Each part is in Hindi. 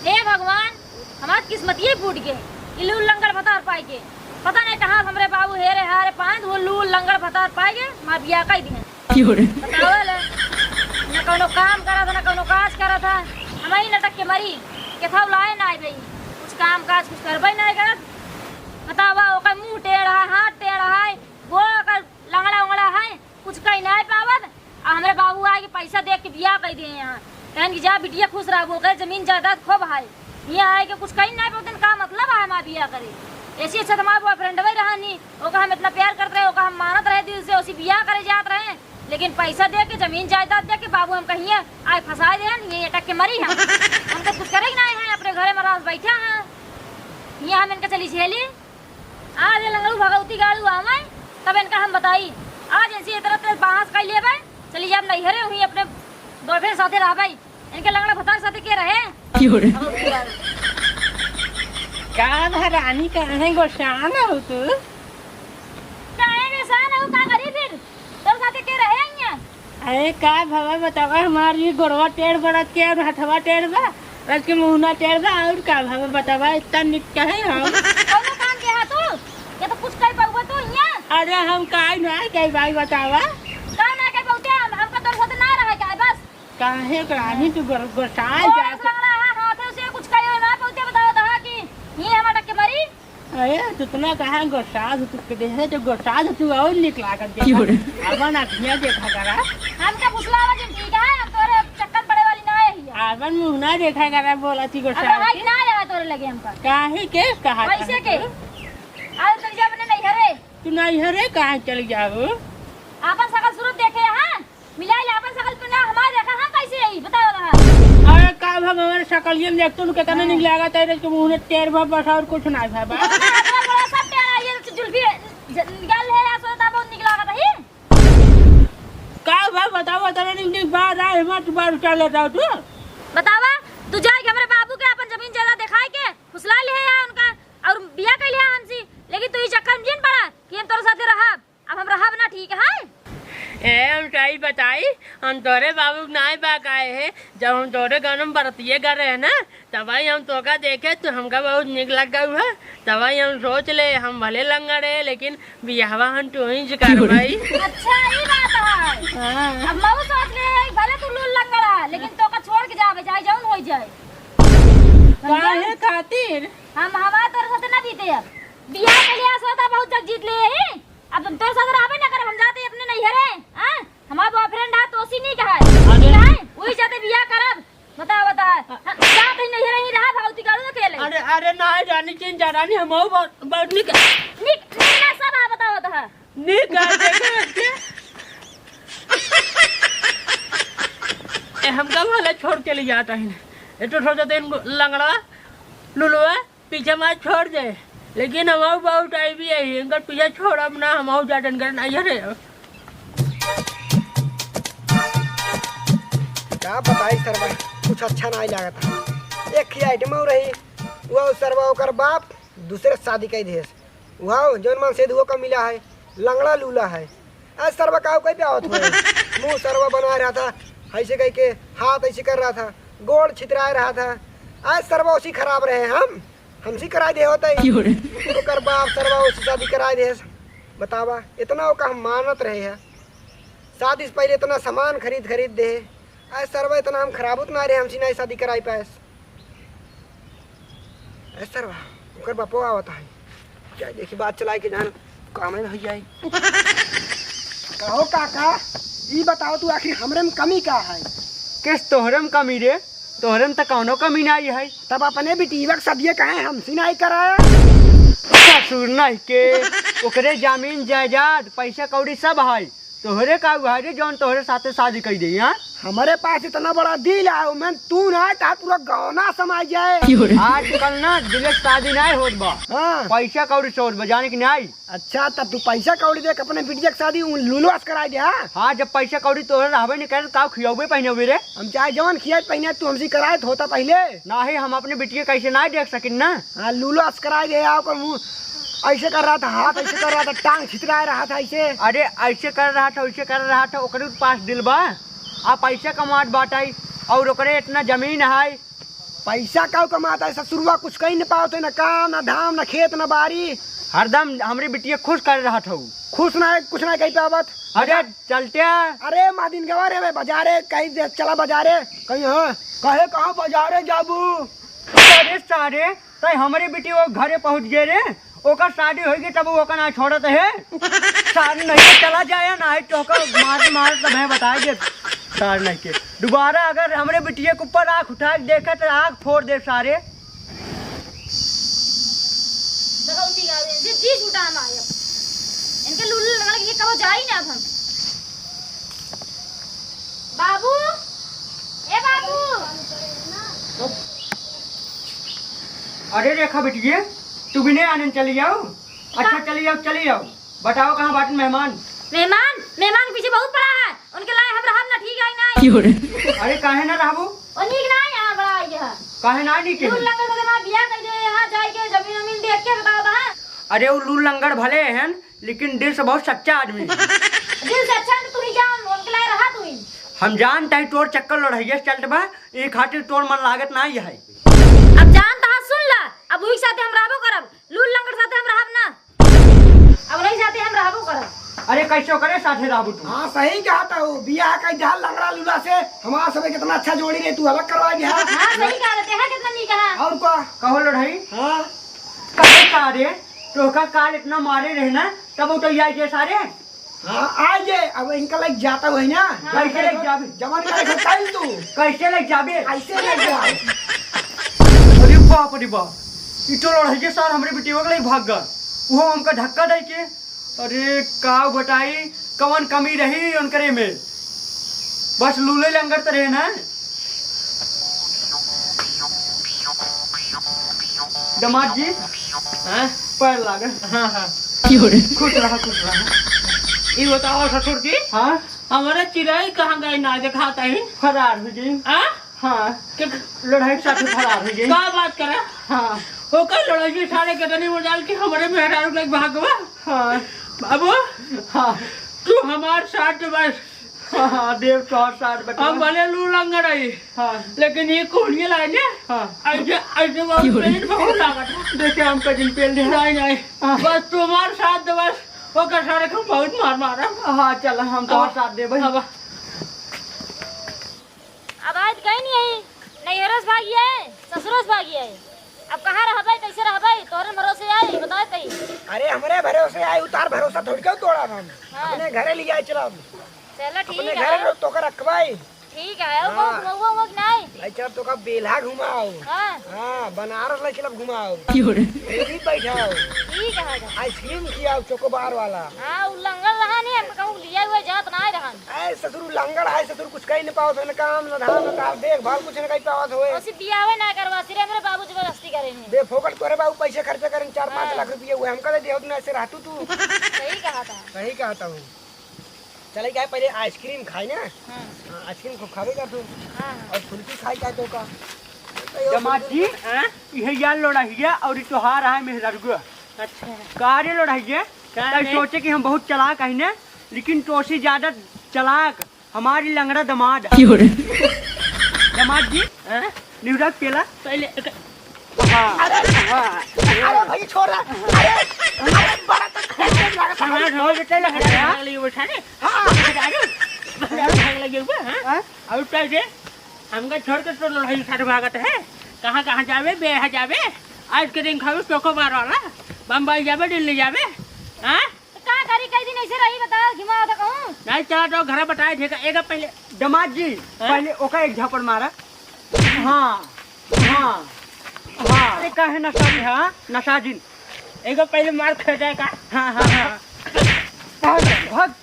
हे भगवान, हमार किस्मत ये फूट गए। इलू लंगड़ भतार पाए के पता नहीं कहाँ हमरे बाबू हेरे हारे पाए वो लू लंगड़ भतार पाए के मार बिया कई दिए। बतावल न कोनो काम करा था न कोनो काज करा था। हम ही लटक के मरी के था लाए ना भाई कुछ काम काज कुछ करबे नहीं करत। बतावा ओकर मुंह टेढ़ा है हाथ टेढ़ा है वो ओकर लंगड़ा उंगड़ा है कुछ कहीं नहीं पावत। हमरे बाबू आके पैसा दे के बिया कई दिए यहाँ कहन की जा बिटिया खुश रह वो जमीन जायदाद खूब है यहाँ आए के कुछ कहीं नहीं पाते का मतलब है हमारा बिया करे। ऐसी अच्छा हमारे बॉयफ्रेंड भी रहा नहीं ओका हम इतना प्यार करते रहे ओका हम मानत रहे दिल से उसी बिया करे जात रहे लेकिन पैसा दे के जमीन जायदाद दे के बाबू हम कहीं आए फंसा दे ये अटक के मरी है हम तो कुछ करे नहीं है अपने घरे में रात बैठा है यहाँ हम इनका चली झेली आज लंगड़ू भगवती गाड़ू हमें तब इनका हम बताई आज ऐसी तरह बांस कर लिए भाई चली जब नहीं हरे हुई अपने बॉयफ्रेंड साथे रहा भाई इनके लंगड़ा भतार साथे के रहे का रानी कहे गोशान हो तू काहे गोशान हो का करी फिर तोर साथे के रहे यहाँ। अरे का भवा बतावा हमारी गोरवा टेढ़ बरत के और हथवा टेढ़ बा रस के मुंहना टेढ़ बा और का भवा बतावा इतना निक कहे हम कौनो काम के हा तू ये तो कुछ कर पाऊगा तू यहाँ। अरे हम काहे ना के भाई बतावा का ना के बहुते हमका तोर साथे ना रहे का बस काहे रानी तू गोसाल जा हाथ से कुछ कहियो ना बहुते बताओ था कि ये हम अटक के मरी। अरे तुतना कहा गोसाल तू के देखे तो गोसाल तू और निक लागत दे अब ना धिया देखा करा हमका फुसलावा जिन ठीक है हम तोरे चक्कर पड़े वाली ना है आवन मुंह देखा करा बोला थी गोसाल अब ना आया तोरे लगे हमका काहे के कहा पैसे के आज तक जब नहीं हरे तू नहीं हरे कहां चली जाओ आपन सकल सूरत देखे हां मिला ले आपन सकल पे ना हमारे देखा हां कैसे आई बताओ ना। अरे का भगवान सकल ये देख तू कितना निक लागा तेरे के मुंह में टेढ़ भा बस और कुछ ना भा बड़ा सब टेढ़ा ये जुल्फी गल है सोता बहुत निक लागत है का भा बताओ तेरे निक बात आए मत बार चले जाओ तू बतावा तू जाए हमरे बाबू के अपन जमीन जायदाद दिखाए के फुसला ले है उनका और बिया कर लिया हमसे लेकिन तू ई चक्कर में जिन पड़ा कि हम तोरे साथे रहब अब हम रहब ना ठीक है। हम सही बताई हम तोरे बाबू नाई बाग आए हैं जब हम तोरे गाँव में बरतिये कर रहे हैं ना तभी हम तोका देखे तो हमका बहुत निक लग गया है तभी हम सोच ले हम भले लंगड़ है लेकिन बियाहवा हम तू ही कर भाई। अच्छा ये बात है अब मैं सोच ले भले तू लूल लंगड़ा लेकिन तोका छोड़ के जावे जाए जाऊन हो जाए काहे खातिर हम हवा तोरे साथे ना बीते अब बियाह के लिए सोता बहुत जग जीत ले ही अब तुम तोरे साथे रहबे ना कर हम जाते अपने नहीं हरे हां हमारा बॉयफ्रेंड है तो उसी नहीं कहा है वही जाते बियाह करब बता जाते नहीं हरे ही रहा भगवती गाड़ू अकेले। अरे अरे ना रानी चिंता रानी हम बहुत निक ना सब बताओ तो निक देखे हम कब वाला छोड़ के ले जाता है ये तो सोचते लंगड़ा लुलुआ पीछे मार छोड़ दे लेकिन हमारा बहुत आई भी है इनका पीछे छोड़ अब ना हमारा जाटन कर नहीं है क्या बताई सरवा कुछ अच्छा नहीं लगा था एक ही आइटम हो रही वह सरवा ओकर बाप दूसरे शादी का देश वह जौन मन से दुओ का मिला है लंगड़ा लूला है आज सरवा का कोई प्यावत हो मुंह सरवा बना रहा था ऐसे कह के हाथ ऐसे कर रहा था गोड़ छितरा रहा था आज सरवा उसी खराब रहे हमसे करा दे होता ओकर बाप सरवा उसी शादी करा दे बतावा इतना ओका हम मानत रहे है शादी से पहले इतना सामान खरीद दे आज सरवा इतना हम खराब उतना रहे हमसे नहीं शादी कराई पाए सरवा ओकर बापो आवता है क्या देखी बात चलाई के जान काम में हो जाए कहो काका ये बताओ तू आखिर हमरे में कमी का है किस तोहरे में कमी रे तोहरे में तो कौनो कमी नहीं है तब अपने बेटीवक सदिये कहे हमसे नहीं कराया ससुर नहीं के ओकरे जमीन जायदाद पैसा कौड़ी सब है तोहरे का रे जौन तोहरे साथे शादी कर दी हां हमारे पास इतना बड़ा दिल है मैं तू ना ता पूरा गाँव ना समाज जाए आजकल ना दिल शादी नहीं होत बा हाँ। पैसा कौड़ी से होत बा जाने की नहीं। अच्छा तब तू पैसा कौड़ी देख अपने बिटिया की शादी लूलवास करा दे हाँ जब पैसा कौड़ी तोहरे रहबे नहीं करे का खियाबे पहने रे हम चाहे जवन खिया पहने तू हमसे कराए होता पहले ना ही हम अपने बिटिया कैसे नहीं देख सकिन ना। हाँ लूलवास करा दे ओकर मुंह ऐसे कर रहा था हाथ ऐसे कर रहा था टांग छितरा रहा था ऐसे अरे ऐसे कर रहा था वैसे कर रहा था ओकरे पास दिल बा आ पैसा कमात बाटाई और ओकरे इतना जमीन है पैसा का कमाता है ससुरवा, कुछ कहीं न पाते, न काम न धाम न खेत न बाड़ी। हरदम हमरी बिटिया खुश कर रहा था। खुश ना है, कुछ ना कहीं पावत। अरे चलते अरे मादिन गवा रे बाजारे, कहीं चला बाजारे कहीं। हाँ कहे कहाँ बाजारे जाबू। अरे सारे तो हमारी बेटी वो घरे पहुंच गए रे, ओकर शादी होगी तब वो ना छोड़त है। शादी नहीं चला जाए ना है तो मार तब है बताएंगे। सार नहीं के दोबारा अगर हमारे बिटिया के ऊपर आँख उठा के देखा तो आँख फोड़ दे सारे। जी छूटा हम आए, इनके लुल्लू लगा के कब जा ही ना। अब हम बाबू, ए बाबू। अरे रेखा बेटिए तू भी नहीं आने चली जाओ। अच्छा चली जाओ। बताओ कहाँ बाटन मेहमान? मेहमान के पीछे बहुत बड़ा है, उनके लाए हम रहब ना, ठीक है नहीं। अरे काहे ना रहबू? ओ नीक ना यहाँ बड़ा है, काहे ना नीक है? लूल लंगड़ में हमारा बियाह कर दे, यहाँ जाए के जमीन देख के बताओ बा। अरे वो लूल लंगड़ भले हैं लेकिन दिल से बहुत सच्चा आदमी। दिल से अच्छा तो तू ही जान, उनके लाए रहा तू ही। हम जानता है तोर चक्कर लड़ाइया चलत बा, एक खातिर तोर मन लागत ना है। अब जान तहा सुन ला, अब वही साथे हम रहबो करब, लूल लंगड़ साथे हम रहब ना, अब नहीं साथे हम रहबो करब। अरे कैसे करे साथे रहबू तू? हाँ सही कहा था, वो बियाह का जहाँ लंगड़ा लूला से हमारा सब कितना अच्छा जोड़ी रे, तू अलग करवा दिया। हाँ सही कहा रहते हैं, कितना नहीं कहा। और क्या कहो लड़ाई? हाँ कहे सारे तो का काल इतना मारे रहना तब तो ये सारे। हाँ आइए, अब इनका लग जाता हुआ है ना। कैसे लग जाबे? जवान का खटाइल तू कैसे लग जाबे? ऐसे लग जा। अरे बाप रे बाप, ई तो लड़ाई सार हमरे बेटियों के लिए भाग गए, वो हमका धक्का दे के। अरे का बताई कौन कमी रही उनकरे में, बस लूले लंगर तो रहे ना। दमाद जी हाँ पैर लागे। हाँ खुश रहा। ये बताओ ससुर जी, हाँ हमारा चिड़ै कहाँ गई ना दिखाता है? फरार हो गई। हाँ लड़ाई के साथ फरार हो गई। क्या बात करे? हाँ वो कल लड़ाई सारे कितने मजाल के हमारे मेहरारू लग भागवा। हाँ बाबू हाँ तू हमारे साथ बस। हाँ देव तो साथ बता। हम भले लू लंगड़ आई, हाँ लेकिन ये कोढ़िया लाइने हाँ ऐसे बहुत लागत। देखे हम कजिन पेल दे। नहीं बस तुम्हारे साथ बस वो कर सारे को बहुत मारा। हाँ चल हम तो साथ दे भाई। अब आज कहीं नहीं आई, नहीं हरस भागी है, ससुरस भागी है। अब कहाँ रहबै, कैसे रहबै, तोहरे भरोसे आई बता तई। अरे हमारे भरोसे आए, उतार भरोसा थोड़ी क्यों तोड़ा हम। हाँ। अपने घरे ले जाए, चलो चलो अपने ठीक घरे है, तो कर रखवाई। ठीक है। अब हाँ। वो नहीं। लाई चल तो का बेल्हा घुमाओ। हाँ हाँ बनारस लाई चल घुमाओ। क्यों रे? भी बैठाओ, ठीक है। आइसक्रीम खिलाओ चोकोबार वाला। हाँ उल्लंघन रहा नहीं, हम कहूँ लिया हुआ जात ना रहा। ऐ ससुर लंगड़ है, ससुर कुछ कहीं नहीं पाओ, न काम न धाम न तार देखभाल कुछ न कहीं पावत होए। उसी बियाह ना करवा, सिरे मेरे बाबू जबरदस्ती करेंगे। बेफोकट तोरे बाबू पैसे खर्चा करें 4-5 लाख रुपये हुए, हमका दे दियो, ऐसे रहतू तू। सही कहा था। सही कहता हूँ। चले क्या पहले आइसक्रीम खाई ना। हाँ आइसक्रीम खूब खावे कर तू, हाँ और फुल्की खाई क्या तो का। दमाद जी ये यार लड़ाइया और त्योहार है मेहरारू। अच्छा कार्य लड़ाइया सोचे कि हम बहुत चलाक है ना, लेकिन तो से ज्यादा चलाक हमारी लंगड़ा दमाद। दमाद जी निवराग केला पहले हाँ हाँ अरे भाई छोड़ रहा, अरे बड़ा तो खेलने लगा था। हमारा ढोल बेटा लग रहा है। और कैसे हमका छोड़ के तो लड़ाई साथ भागत है। कहाँ कहाँ जावे, बेहा जावे, आइसक्रीम खावे चोकोबार वाला, बम्बई जावे, दिल्ली जावे। हाँ कहाँ करी कई दिन ऐसे रही बता, घुमा था कहूँ नहीं चला तो घर बताए थे एक पहले। दमाद जी पहले ओका एक झापड़ मारा। हाँ हाँ हाँ अरे का है नशा जी। हाँ नशा जी एक पहले मार खा जाएगा। हाँ हाँ हाँ भाग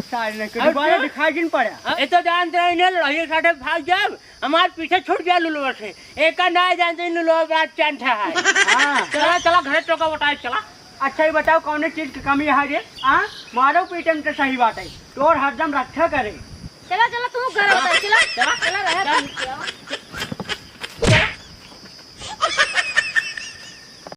सारे ने दोबारा दिखाई दिन पड़ा। ये तो जानते हैं ना लड़ाई साथ भाग जब हमारे पीछे छूट गया लुलुआ से, एक का ना जानते लुलुआ बात चंठा है। हाँ चला चला घर चौका बताए चला। अच्छा ही बताओ कौन चीज की कमी है रे? हाँ मारो पीटे में तो सही बात है, तो हरदम रक्षा करे। चला चला तू घर चला चला रहा।